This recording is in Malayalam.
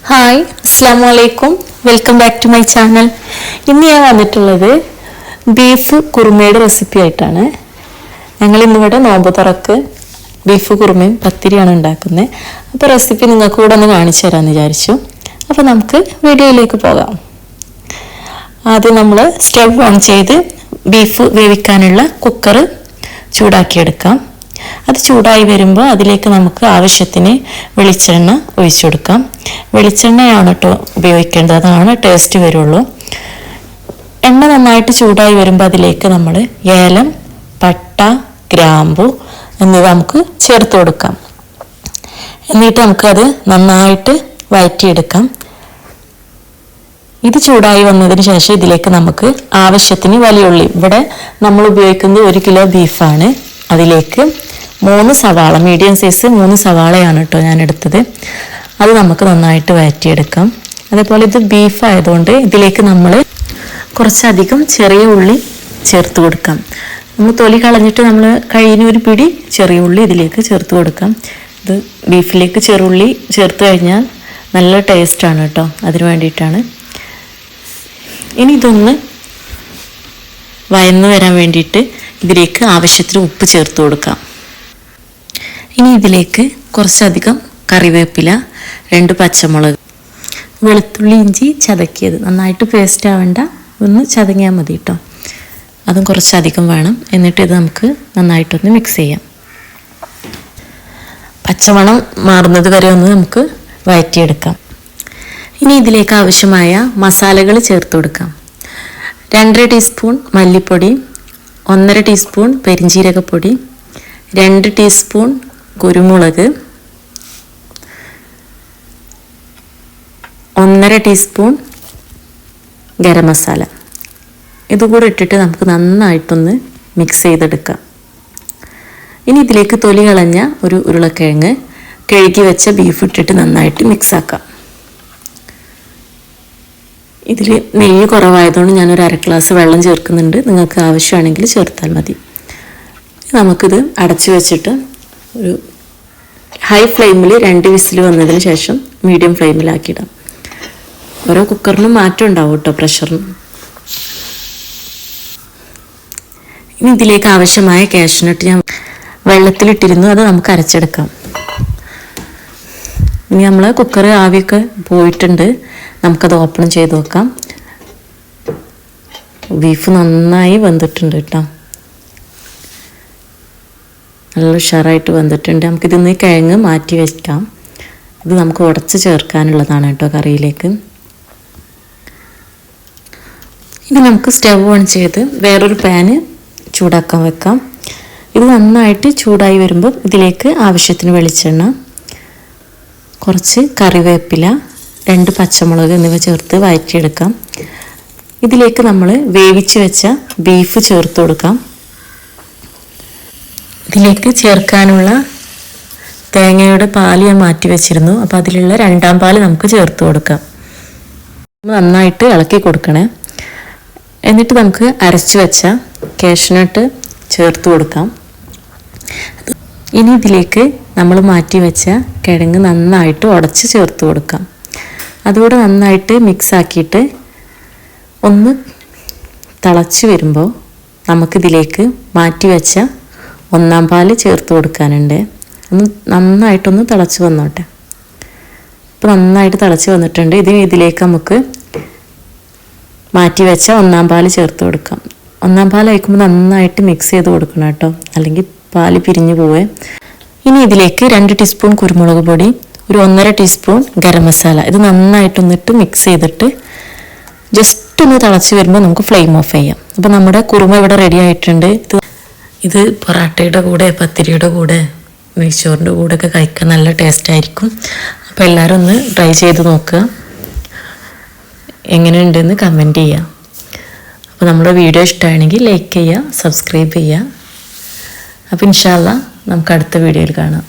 ഹായ്, അസ്സലാമു അലൈക്കും. Welcome back to my channel. ഇന്ന് ഞാൻ വന്നിട്ടുള്ളത് ബീഫ് കുറുമയുടെ റെസിപ്പി ആയിട്ടാണ്. ഞങ്ങൾ ഇന്നിവിടെ നോമ്പ് തുറക്ക് ബീഫ് കുറുമയും പത്തിരിയാണ് ഉണ്ടാക്കുന്നത്. അപ്പോൾ റെസിപ്പി നിങ്ങൾക്ക് കൂടെ ഒന്ന് കാണിച്ചു തരാമെന്ന് വിചാരിച്ചു. അപ്പോൾ നമുക്ക് വീഡിയോയിലേക്ക് പോകാം. ആദ്യം നമ്മൾ സ്റ്റവ് ഓൺ ചെയ്ത് ബീഫ് വേവിക്കാനുള്ള കുക്കർ ചൂടാക്കിയെടുക്കാം. അത് ചൂടായി വരുമ്പോൾ അതിലേക്ക് നമുക്ക് ആവശ്യത്തിന് വെളിച്ചെണ്ണ ഒഴിച്ചു കൊടുക്കാം. വെളിച്ചെണ്ണയാണ് കേട്ടോ ഉപയോഗിക്കേണ്ടത്, അതാണ് ടേസ്റ്റ് വരുള്ളൂ. എണ്ണ നന്നായിട്ട് ചൂടായി വരുമ്പോൾ അതിലേക്ക് നമ്മൾ ഏലം, പട്ട, ഗ്രാമ്പു എന്നിവ നമുക്ക് ചേർത്ത് കൊടുക്കാം. എന്നിട്ട് നമുക്കത് നന്നായിട്ട് വഴറ്റിയെടുക്കാം. ഇത് ചൂടായി വന്നതിന് ശേഷം ഇതിലേക്ക് നമുക്ക് ആവശ്യത്തിന് വലിയ ഉള്ളി, ഇവിടെ നമ്മൾ ഉപയോഗിക്കുന്നത് 1 കിലോ ബീഫാണ്. അതിലേക്ക് 3 സവാള, മീഡിയം സൈസ് 3 സവാളയാണ് കേട്ടോ ഞാൻ എടുത്തത്. അത് നമുക്ക് നന്നായിട്ട് വഴറ്റിയെടുക്കാം. അതേപോലെ ഇത് ബീഫ് ആയതുകൊണ്ട് ഇതിലേക്ക് നമ്മൾ കുറച്ചധികം ചെറിയ ഉള്ളി ചേർത്ത് കൊടുക്കാം. നമ്മൾ തൊലി കളഞ്ഞിട്ട് നമ്മൾ കഴിയുന്ന ഒരു പിടി ചെറിയ ഉള്ളി ഇതിലേക്ക് ചേർത്ത് കൊടുക്കാം. ഇത് ബീഫിലേക്ക് ചെറുള്ളി ചേർത്ത് കഴിഞ്ഞാൽ നല്ല ടേസ്റ്റാണ് കേട്ടോ, അതിന് വേണ്ടിയിട്ടാണ്. ഇനി ഇതൊന്ന് വഴന്നു വരാൻ വേണ്ടിയിട്ട് ഇതിലേക്ക് ആവശ്യത്തിന് ഉപ്പ് ചേർത്ത് കൊടുക്കാം. ഇനി ഇതിലേക്ക് കുറച്ചധികം കറിവേപ്പില, 2 പച്ചമുളക്, വെളുത്തുള്ളി, ഇഞ്ചി ചതക്കിയത്, നന്നായിട്ട് പേസ്റ്റ് ആവേണ്ട, ഒന്ന് ചതങ്ങിയാൽ മതി കേട്ടോ. അതും കുറച്ചധികം വേണം. എന്നിട്ട് ഇത് നമുക്ക് നന്നായിട്ടൊന്ന് മിക്സ് ചെയ്യാം. പച്ചമണം മാറുന്നത് വരെ ഒന്ന് നമുക്ക് വഴറ്റിയെടുക്കാം. ഇനി ഇതിലേക്ക് ആവശ്യമായ മസാലകൾ ചേർത്ത് കൊടുക്കാം. 2 ടീസ്പൂൺ മല്ലിപ്പൊടി, 1.5 ടീസ്പൂൺ പെരിഞ്ജീരകപ്പൊടി, 2 ടീസ്പൂൺ കുരുമുളക്, 1.5 ടീസ്പൂൺ ഗരം മസാല. ഇതുകൂടെ ഇട്ടിട്ട് നമുക്ക് നന്നായിട്ടൊന്ന് മിക്സ് ചെയ്തെടുക്കാം. ഇനി ഇതിലേക്ക് തൊലി കളഞ്ഞ ഒരു ഉരുളക്കിഴങ്ങ്, കഴുകി വെച്ച ബീഫ് ഇട്ടിട്ട് നന്നായിട്ട് മിക്സാക്കാം. ഇതിൽ നെയ്യ് കുറവായതുകൊണ്ട് ഞാനൊരു 1/2 ഗ്ലാസ് വെള്ളം ചേർക്കുന്നുണ്ട്. നിങ്ങൾക്ക് ആവശ്യമാണെങ്കിൽ ചേർത്താൽ മതി. നമുക്കിത് അടച്ചു വെച്ചിട്ട് ഒരു ഹൈ ഫ്ലെയിമിൽ 2 വിസിൽ വന്നതിന് ശേഷം മീഡിയം ഫ്ലെയിമിലാക്കിയിടാം. ഓരോ കുക്കറിനും മാറ്റം ഉണ്ടാവും കേട്ടോ, പ്രഷറിന്. ഇനി ഇതിലേക്ക് ആവശ്യമായ കാഷ്നട്ട് ഞാൻ വെള്ളത്തിലിട്ടിരുന്നു, അത് നമുക്ക് അരച്ചെടുക്കാം. ഇനി നമ്മൾ കുക്കർ ആവിയൊക്കെ പോയിട്ടുണ്ട്, നമുക്കത് ഓപ്പൺ ചെയ്ത് നോക്കാം. ബീഫ് നന്നായി വെന്തിട്ടുണ്ട് കേട്ടോ, നല്ല ഉഷാറായിട്ട് വെന്തിട്ടുണ്ട്. നമുക്കിതിന്ന് കിഴങ്ങ് മാറ്റി വയ്ക്കാം. ഇത് നമുക്ക് ഉടച്ച് ചേർക്കാനുള്ളതാണ് കേട്ടോ കറിയിലേക്ക്. ഇനി നമുക്ക് സ്റ്റവ് ഓൺ ചെയ്ത് വേറൊരു പാന് ചൂടാക്കാൻ വെക്കാം. ഇത് നന്നായിട്ട് ചൂടായി വരുമ്പോൾ ഇതിലേക്ക് ആവശ്യത്തിന് വെളിച്ചെണ്ണ, കുറച്ച് കറിവേപ്പില, 2 പച്ചമുളക് എന്നിവ ചേർത്ത് വഴറ്റിയെടുക്കാം. ഇതിലേക്ക് നമ്മൾ വേവിച്ച് വെച്ച ബീഫ് ചേർത്ത് കൊടുക്കാം. ഇതിലേക്ക് ചേർക്കാനുള്ള തേങ്ങയുടെ പാല് ഞാൻ മാറ്റി വെച്ചിരുന്നു, അപ്പോൾ അതിലുള്ള 2ാം പാല് നമുക്ക് ചേർത്ത് കൊടുക്കാം. നന്നായിട്ട് ഇളക്കി കൊടുക്കണേ. എന്നിട്ട് നമുക്ക് അരച്ചു വെച്ച കാഷ്നട്ട് ചേർത്ത് കൊടുക്കാം. ഇനി ഇതിലേക്ക് നമ്മൾ മാറ്റി വെച്ച കിഴങ്ങ് നന്നായിട്ട് ഉടച്ച് ചേർത്ത് കൊടുക്കാം. അതുകൂടെ നന്നായിട്ട് മിക്സ് ആക്കിയിട്ട് ഒന്ന് തിളച്ച് വരുമ്പോൾ നമുക്കിതിലേക്ക് മാറ്റി വെച്ച 1ാം പാല് ചേർത്ത് കൊടുക്കാനുണ്ട്. ഒന്ന് നന്നായിട്ടൊന്ന് തിളച്ച് വന്നോട്ടെ. ഇപ്പോൾ നന്നായിട്ട് തിളച്ച് വന്നിട്ടുണ്ട്. ഇതിലേക്ക് നമുക്ക് മാറ്റി വെച്ച 1ാം പാല് ചേർത്ത് കൊടുക്കാം. 1ാം പാൽ ഒഴിക്കുമ്പോൾ നന്നായിട്ട് മിക്സ് ചെയ്ത് കൊടുക്കണം കേട്ടോ, അല്ലെങ്കിൽ പാല് പിരിഞ്ഞു പോവേ. ഇനി ഇതിലേക്ക് 2 ടീസ്പൂൺ കുരുമുളക് പൊടി, ഒരു 1.5 ടീസ്പൂൺ ഗരം മസാല, ഇത് നന്നായിട്ടൊന്നിട്ട് മിക്സ് ചെയ്തിട്ട് ജസ്റ്റ് ഒന്ന് തിളച്ച് വരുമ്പോൾ നമുക്ക് ഫ്ലെയിം ഓഫ് ചെയ്യാം. അപ്പോൾ നമ്മുടെ കുറുമ ഇവിടെ റെഡി ആയിട്ടുണ്ട്. ഇത് പൊറാട്ടയുടെ കൂടെ, പത്തിരിയുടെ കൂടെ, നെയ്ച്ചോറിൻ്റെ കൂടെ ഒക്കെ കഴിക്കാൻ നല്ല ടേസ്റ്റ് ആയിരിക്കും. അപ്പോൾ എല്ലാവരും ഒന്ന് ട്രൈ ചെയ്ത് നോക്കുക, എങ്ങനെയുണ്ടെന്ന് കമൻറ്റ് ചെയ്യുക. അപ്പോൾ നമ്മുടെ വീഡിയോ ഇഷ്ടമാണെങ്കിൽ ലൈക്ക് ചെയ്യുക, സബ്സ്ക്രൈബ് ചെയ്യുക. അപ്പോൾ ഇൻഷാ അല്ലാഹ് നമുക്ക് അടുത്ത വീഡിയോയിൽ കാണാം.